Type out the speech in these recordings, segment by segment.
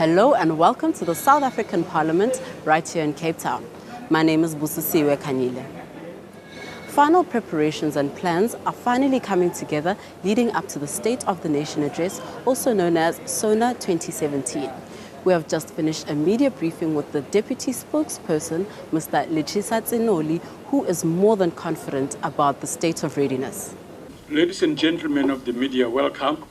Hello and welcome to the South African Parliament right here in Cape Town. My name is Busisiwe Kanyile. Final preparations and plans are finally coming together leading up to the State of the Nation Address, also known as SONA 2017. We have just finished a media briefing with the Deputy Spokesperson, Mr. Lechisa Tsenoli, who is more than confident about the state of readiness. Ladies and gentlemen of the media, welcome.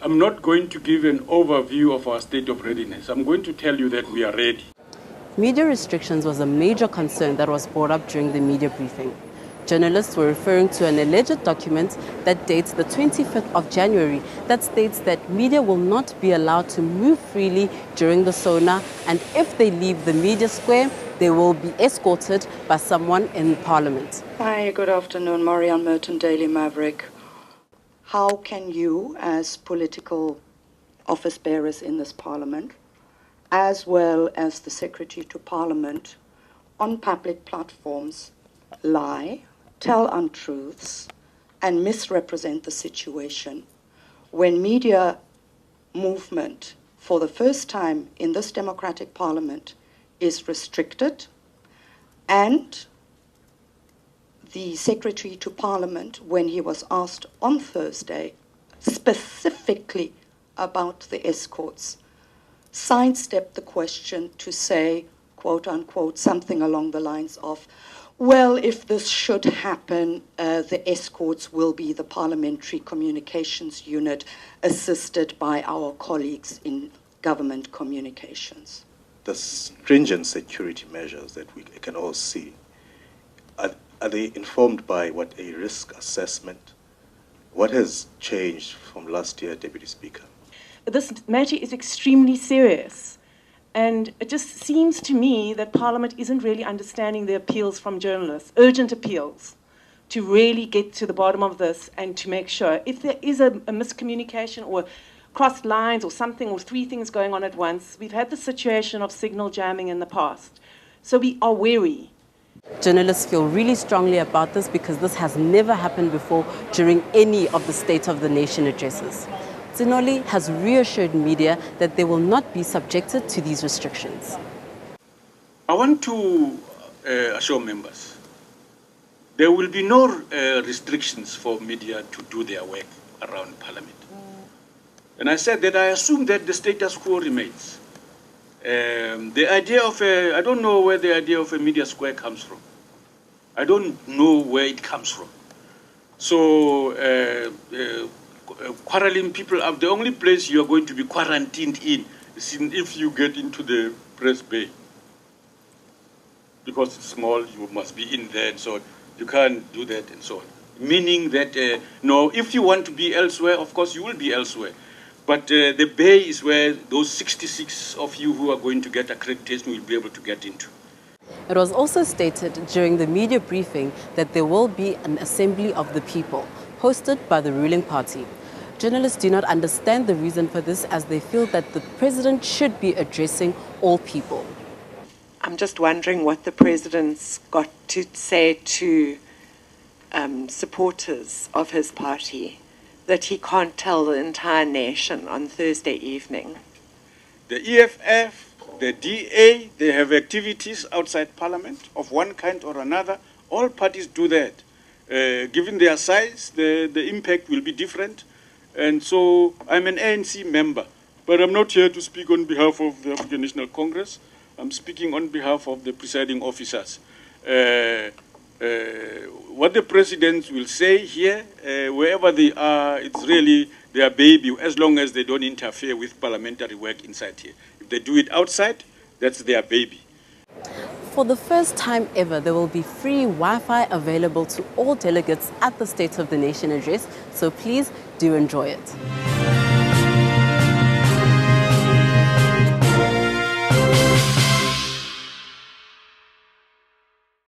I'm not going to give an overview of our state of readiness. I'm going to tell you that we are ready. Media restrictions was a major concern that was brought up during the media briefing. Journalists were referring to an alleged document that dates the 25th of January that states that media will not be allowed to move freely during the SONA, and if they leave the media square, they will be escorted by someone in Parliament. Hi, good afternoon. Marianne Merton, Daily Maverick. How can you, as political office bearers in this Parliament, as well as the Secretary to Parliament, on public platforms, lie, tell untruths, and misrepresent the situation when media movement, for the first time in this democratic Parliament, is restricted, and the Secretary to Parliament, when he was asked on Thursday specifically about the escorts, sidestepped the question to say, quote unquote, something along the lines of, well, if this should happen, the escorts will be the Parliamentary Communications Unit assisted by our colleagues in government communications. The stringent security measures that we can all see, are they informed by what a risk assessment? What has changed from last year, Deputy Speaker? This matter is extremely serious, and it just seems to me that Parliament isn't really understanding the appeals from journalists, urgent appeals, to really get to the bottom of this and to make sure if there is a miscommunication or crossed lines or something, or three things going on at once. We've had the situation of signal jamming in the past, so we are wary. Journalists feel really strongly about this because this has never happened before during any of the State of the Nation addresses. Tsenoli has reassured media that they will not be subjected to these restrictions. I want to assure members there will be no restrictions for media to do their work around Parliament. And I said that I assume that the status quo remains. The idea of I don't know where the idea of a media square comes from. I don't know where it comes from. So quarreling people up, the only place you are going to be quarantined in is if you get into the press bay. Because it's small, you must be in there and so on. You can't do that and so on. Meaning that, no, if you want to be elsewhere, of course you will be elsewhere. But the bay is where those 66 of you who are going to get accreditation will be able to get into. It was also stated during the media briefing that there will be an assembly of the people, hosted by the ruling party. Journalists do not understand the reason for this, as they feel that the president should be addressing all people. I'm just wondering what the president's got to say to supporters of his party that he can't tell the entire nation on Thursday evening. The EFF, the DA, they have activities outside Parliament of one kind or another. All parties do that. Given their size, the impact will be different. And so I'm an ANC member, but I'm not here to speak on behalf of the African National Congress. I'm speaking on behalf of the presiding officers. What the presidents will say here, wherever they are, it's really their baby, as long as they don't interfere with parliamentary work inside here. If they do it outside, that's their baby. For the first time ever, there will be free Wi-Fi available to all delegates at the State of the Nation address, so please do enjoy it.